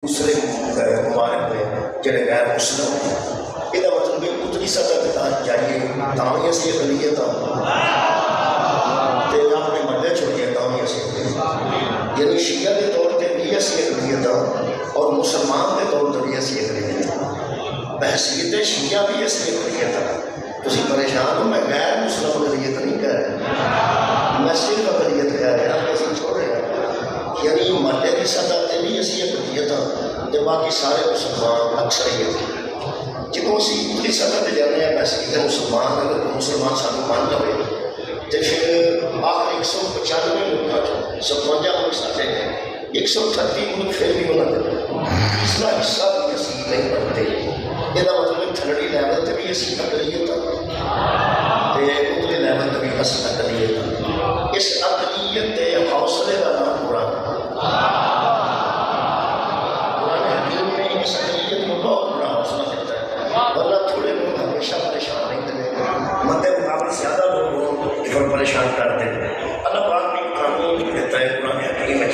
دوسرے ممالک میں جڑے غیر مسلم ہیں یہ مطلب ہے اتنی سطح تک جائیے تاں اسی اقلیت اپنے محلے چھوڑیے تاں بھی اسی اقلیت، یعنی شیعہ کے طور پہ بھی اسی اقلیت اور مسلمان کے طور پر بھی اسی اقلیت، بحثیت شیعہ بھی اسی اقلیت۔ تسی پریشان ہو، میں غیر مسلم اقلیت نہیں کہہ رہا، میں صرف اقلیت کہہ رہا، کسی چھوڑ رہا، یعنی محلے کی سطح تے بھی اسی اقلیت تے باقی سارے مسلمان اکثریت۔ جدوں اسی اتنی سطح تے جانے ہیں بحثیت مسلمان، اگر کوئی مسلمان سانو مان لوے تے پھر آخر 195 ملکاں 57 ملک ساڈے ہیں، 138 ملک پھر بھی انہاں دے اس کا حصہ بھی اسی نہیں بنتے۔ یہ مطلب تھلڑی لیول تے بھی اسی اقلیت تے اتلے لیول تے بھی اسی اقلیت۔ اس اقلیت کے حوصلے کا نام قرآن ہے۔ قرآن حکیم نے اس اقلیت کو بہت بڑا حوصلہ دیتا ہے، ورنہ تھوڑے لوگ ہمیشہ پریشان نہیں کرتے، مدے مقابل زیادہ لوگ ہوں جو پریشان کرتے ہیں۔ اللہ پاک نے قانون دیتا ہے قرآن حکیم میں،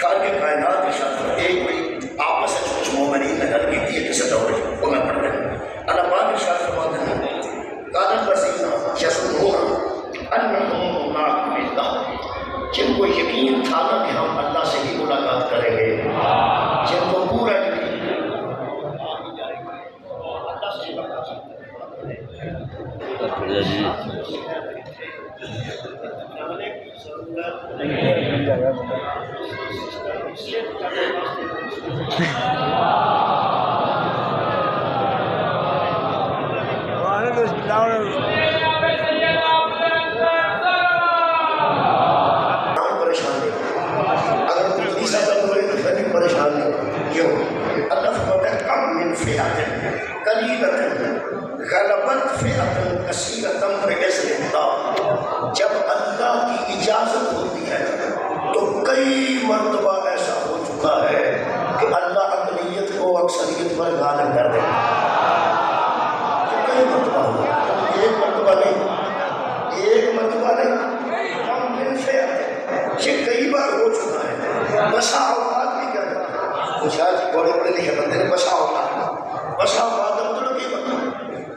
خالق کائنات کے ساتھ ایک کوئی آپس میں کچھ مومنین نے گل کی ہے کسی دور میں، وہ میں پڑھ رہا ہوں۔ اللہ پاک نے ارشاد فرماتے ہیں قال الذین یظنون انہم ملاقو اللہ، جن کو یقین تھا نا کہ ہم اللہ سے ہی ملاقات کریں گے، جن کو پورا یقین اللہ سے ملاقات پریشان نہیں کیوں؟ اللہ فرماتا ہے کم من فئۃ قلیلۃ غلبت فئۃ کثیرۃ بإذن اللہ، جب اللہ کی اجازت ہوتی ہے تو کئی مرتبہ ایسا ہو چکا ہے کہ اللہ اقلیت کو اکثریت پر غالب کر دیتا ہے۔ کئی مرتبہ ہوا، ایک مرتبہ نہیں، ایک مرتبہ نہیں، کم من فئۃ، یہ کئی بار ہو چکا ہے۔ بسا اوقات بھی کیا ہے، شاید بڑے بڑے لکھے بندے نے بسا اوقات، بسا اوقات کا مطلب یہ مطلب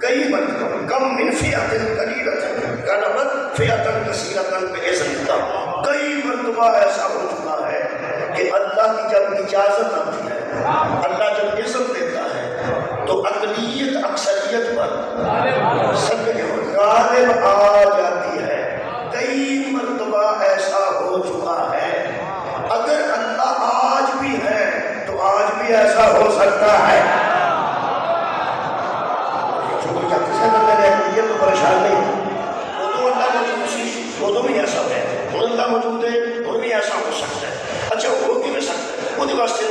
کئی مرتبہ کم من فئۃ قلیلۃ غلبت فئۃ کثیرۃ بإذن اللہ، کئی مرتبہ ایسا ہو چکا ہے کہ اللہ کی جب اجازت آتی ہے، اللہ جب اذن دیتا ہے تو اقلیت اکثریت پر غالب آ جاتی ہے۔ کئی مرتبہ ایسا ہو چکا ہے، اگر اللہ آج بھی ہے تو آج بھی ایسا ہو سکتا ہے۔ یہ تو پریشان نہیں ہے، ادو اللہ موجود سی ادو بھی ایسا ہے، ہوں اللہ موجود ہے ہوں بھی ایسا ہو سکتا ہے۔ اچھا ہو بھی سکتا ہے، وہ واسطے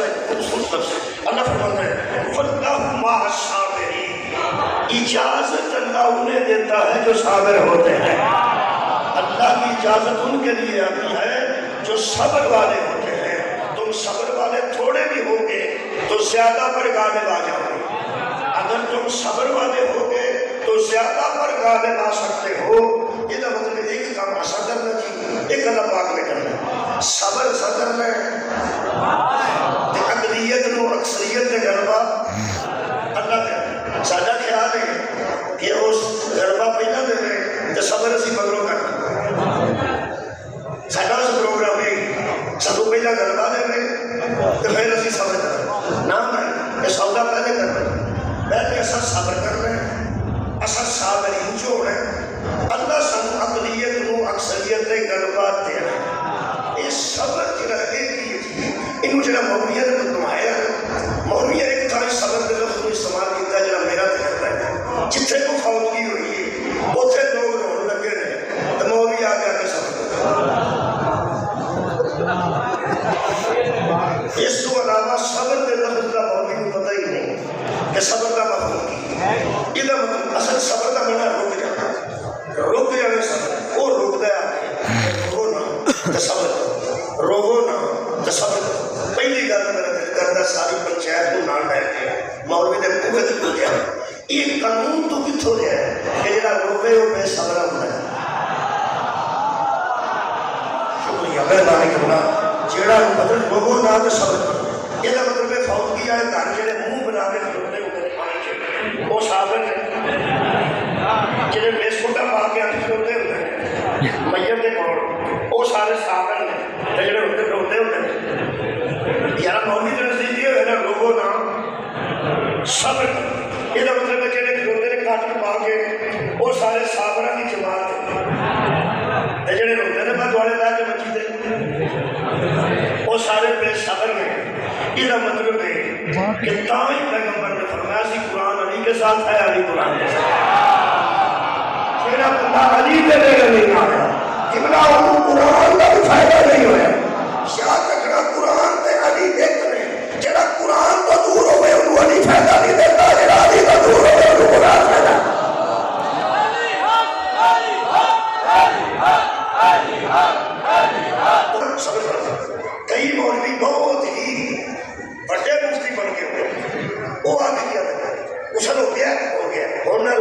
اللہ فرماتا ہے فَاللَّهُ مَعَ الصَّابِرِينَ، اجازت اللہ انہیں دیتا ہے جو صابر ہوتے ہیں۔ اللہ کی اجازت ان کے لیے آتی ہے جو صبر والے ہوتے ہیں۔ تم صبر والے تھوڑے بھی ہوگے تو زیادہ پر غالب آ جاؤ گے، اگر تم صبر والے ہوگے تو زیادہ پر غالب آ سکتے ہو۔ یہ مطلب ایک کام ایسا کرنا چاہیے، ایک اللہ پاک میں کرنا، صبر سا کرنا ہے، اقلیت نو اکثریت نے غلبہ اللہ کا ساڈا خیال ہے کہ اس غلبہ پہلا دے رہے تو صبر اسی مگروں کرنا، ساڈا اس پروگرام ہے سب پہلا غلبہ دے رہے تو پھر اسی صبر کرنا، نہ میں سودا پہلے کرنا، پہلے اصل صبر کرنا ہے، اصل صابرین جو ہے اللہ سن اقلیت نو اکثریت نے غلبہ دینا۔ یہ صبر جڑا ہے انہوں جڑا مولویہ نے بتمایا، مولویہ ایک تھا صبر کے لفظ کو استعمال کیتا ہے جڑا میرا تے کرتا ہے، جتھے کو فوتگی ہوئی ہے اوتھے لوگ رون لگے نے تو مولوی آ کے صبر اس کو علاوہ صبر کے لفظ کا مولوی کو پتہ ہی نہیں کہ صبر کا مفہوم کیا ہے۔ یہ مطلب اصل صبر کا معنی رک جانا، رک جانے صبر، وہ رک گیا رو نہ تو صبر کرو، رو نہ تو صبر کرو۔ پہلی گل میرا دل کرتا ساری پنچایت کو نہ ڈر کے مولوی نے قوت کو کیا یہ قانون تو کتوں رہا ہے کہ جڑا روے وہ بے صبر ہوتا ہے۔ شکریہ مہربانی کرنا جڑا مطلب روو نہ تو صبر کرو، یہ مطلب ہے فوتگی صبر کرو. یہ مطلب ہے جہاں کھلوتے نے کاٹن پا کے وہ سارے صابراں کی جماعت ہے. جہاں روتے ہیں میں دوڑے بہ کے مچی دے وہ سارے بے صبر نے. یہ مطلب ہے کہ تاں ہی پیغمبر نے فرمایا سی قرآن علی کے ساتھ ہے، علی قرآن کے ساتھ. میرا بندہ علی کے لے نہیں آیا جملہ انہوں قرآن کا بھی فائدہ نہیں ہویا. یاد رکھنا قرآن تے علی ایک نے. جڑا قرآن تو دور ہوئے انہوں علی فائدہ نہیں دیتا، جڑا علی تو دور ہوئے انہوں قرآن فائدہ. کئی مولوی بہت ہی بڑے مفتی بن کے ہوئے وہ آگے کیا تھا اسل ہو گیا اور نہ